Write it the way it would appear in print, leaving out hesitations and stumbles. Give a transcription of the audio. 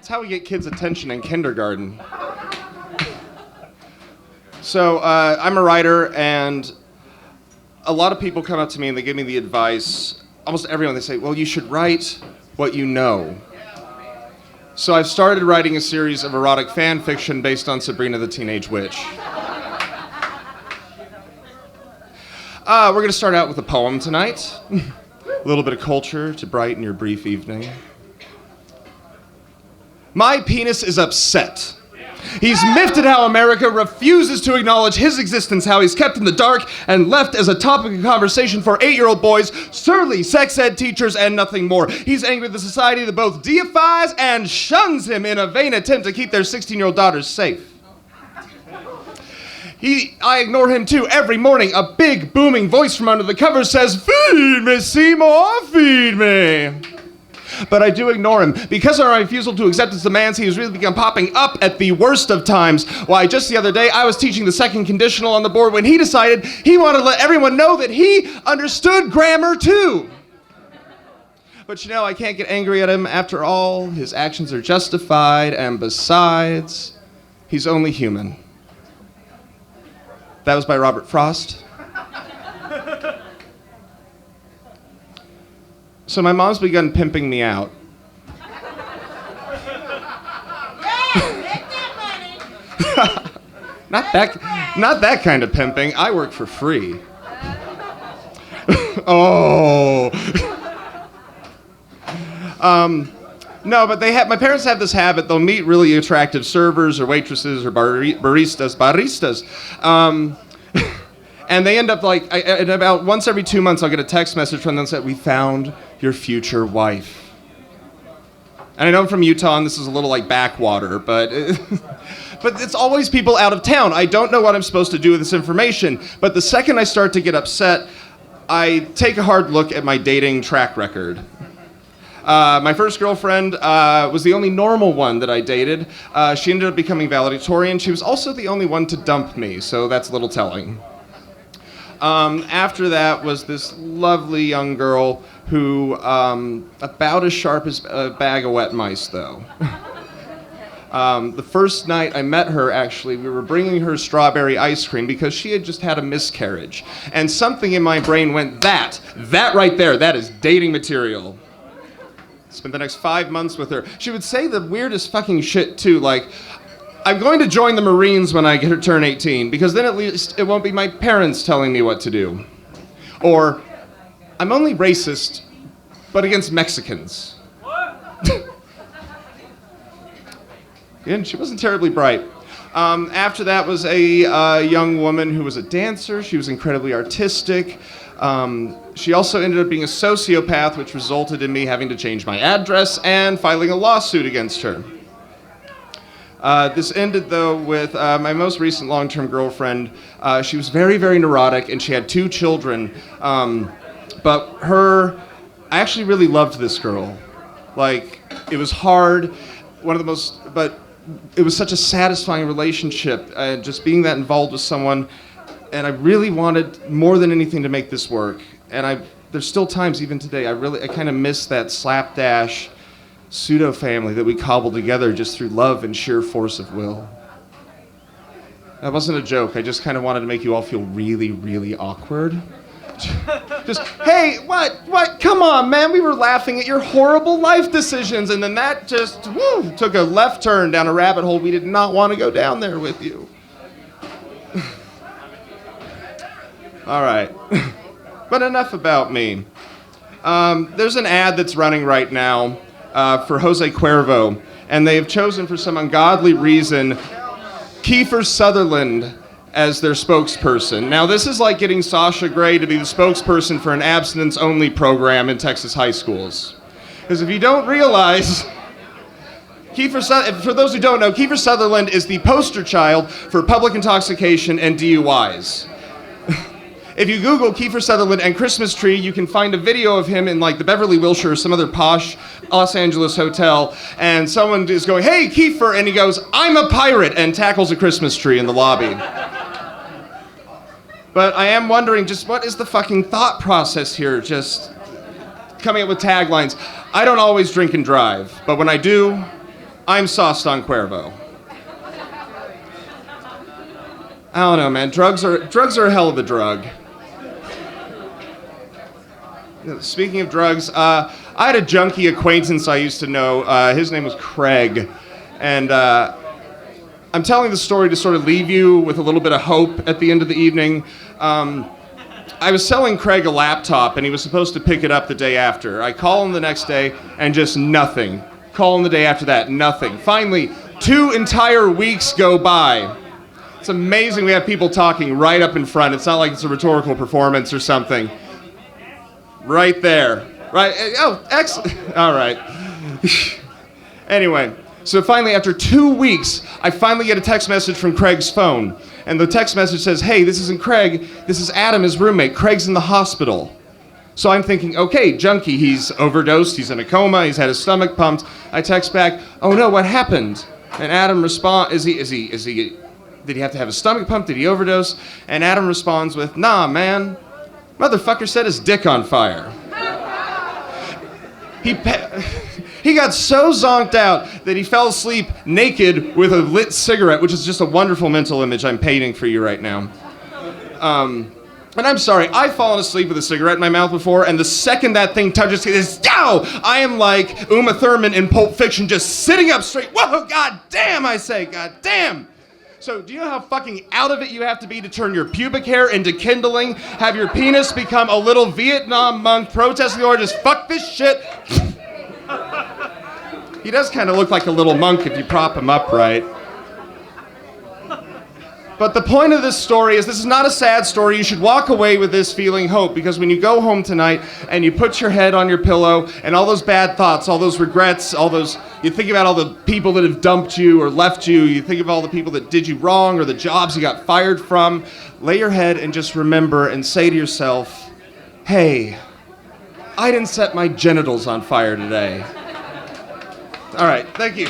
It's how we get kids' attention in kindergarten. So I'm a writer, and a lot of people come up to me and they give me the advice, almost everyone, they say, well, you should write what you know. So I've started writing a series of erotic fan fiction based on Sabrina the Teenage Witch. We're going to start out with a poem tonight. A little bit of culture to brighten your brief evening. My penis is upset. He's miffed at how America refuses to acknowledge his existence, how he's kept in the dark and left as a topic of conversation for 8-year-old boys, surly sex ed teachers, and nothing more. He's angry at the society that both deifies and shuns him in a vain attempt to keep their 16-year-old daughters safe. I ignore him too. Every morning, a big, booming voice from under the covers says, "Feed me, Seymour, feed me." But I do ignore him. Because of our refusal to accept his demands, he has really begun popping up at the worst of times. Why, just the other day, I was teaching the second conditional on the board when he decided he wanted to let everyone know that he understood grammar too. But you know, I can't get angry at him. After all, his actions are justified, and besides, he's only human. That was by Robert Frost. So my mom's begun pimping me out. Not that kind of pimping. I work for free. Oh. No, but my parents have this habit. They'll meet really attractive servers or waitresses or baristas. And they end up and about once every 2 months, I'll get a text message from them that said, "We found your future wife." And I know I'm from Utah, and this is a little like backwater, but it's always people out of town. I don't know what I'm supposed to do with this information, but the second I start to get upset, I take a hard look at my dating track record. My first girlfriend was the only normal one that I dated. She ended up becoming valedictorian. She was also the only one to dump me, so that's a little telling. After that was this lovely young girl who, about as sharp as a bag of wet mice, though. The first night I met her, actually, we were bringing her strawberry ice cream because she had just had a miscarriage. And something in my brain went, that right there, that is dating material. Spent the next 5 months with her. She would say the weirdest fucking shit, too, like, "I'm going to join the Marines when I turn 18, because then at least it won't be my parents telling me what to do." Or, "I'm only racist, but against Mexicans." Again, she wasn't terribly bright. After that was a young woman who was a dancer. She was incredibly artistic. She also ended up being a sociopath, which resulted in me having to change my address and filing a lawsuit against her. This ended, though, with my most recent long-term girlfriend. She was very, very neurotic, and she had 2 children. But I actually really loved this girl. Like, it was hard, but it was such a satisfying relationship, just being that involved with someone. And I really wanted more than anything to make this work. And there's still times, even today, I kind of miss that slapdash pseudo-family that we cobbled together just through love and sheer force of will. That wasn't a joke. I just kind of wanted to make you all feel really, really awkward. Just, "Hey, what? Come on, man. We were laughing at your horrible life decisions." And then that just, took a left turn down a rabbit hole we did not want to go down there with you. All right. But enough about me. There's an ad that's running right now for Jose Cuervo, and they have chosen for some ungodly reason Kiefer Sutherland as their spokesperson. Now, this is like getting Sasha Grey to be the spokesperson for an abstinence-only program in Texas high schools. Because if you don't realize, for those who don't know, Kiefer Sutherland is the poster child for public intoxication and DUIs. If you Google Kiefer Sutherland and Christmas tree, you can find a video of him in like the Beverly Wilshire or some other posh Los Angeles hotel, and someone is going, "Hey, Kiefer," and he goes, "I'm a pirate," and tackles a Christmas tree in the lobby. But I am wondering, just what is the fucking thought process here? Just coming up with taglines. I don't always drink and drive, but when I do, I'm sauced on Cuervo. I don't know, man. Drugs are a hell of a drug. Speaking of drugs, I had a junkie acquaintance I used to know. His name was Craig. And I'm telling the story to sort of leave you with a little bit of hope at the end of the evening. I was selling Craig a laptop, and he was supposed to pick it up the day after. I call him the next day, and just nothing. Call him the day after that, nothing. Finally, 2 entire weeks go by. It's amazing we have people talking right up in front. It's not like it's a rhetorical performance or something. Right there. Right. Oh, excellent. All right. Anyway, so finally, after 2 weeks, I finally get a text message from Craig's phone. And the text message says, hey, this isn't Craig. This is Adam, his roommate. Craig's in the hospital. So I'm thinking, okay, junkie. He's overdosed. He's in a coma. He's had his stomach pumped. I text back, oh no, what happened? And Adam responds, did he have to have his stomach pumped? Did he overdose? And Adam responds with, nah, man. Motherfucker set his dick on fire. He got so zonked out that he fell asleep naked with a lit cigarette, which is just a wonderful mental image I'm painting for you right now. And I'm sorry, I've fallen asleep with a cigarette in my mouth before, and the second that thing touches his, I am like Uma Thurman in Pulp Fiction, just sitting up straight. Whoa, god damn, I say, god damn. So do you know how fucking out of it you have to be to turn your pubic hair into kindling, have your penis become a little Vietnam monk protesting the order, just fuck this shit? He does kind of look like a little monk if you prop him up right. But the point of this story is this is not a sad story. You should walk away with this feeling hope, because when you go home tonight and you put your head on your pillow and all those bad thoughts, all those regrets, you think about all the people that have dumped you or left you, you think of all the people that did you wrong or the jobs you got fired from, lay your head and just remember and say to yourself, hey, I didn't set my genitals on fire today. All right, thank you.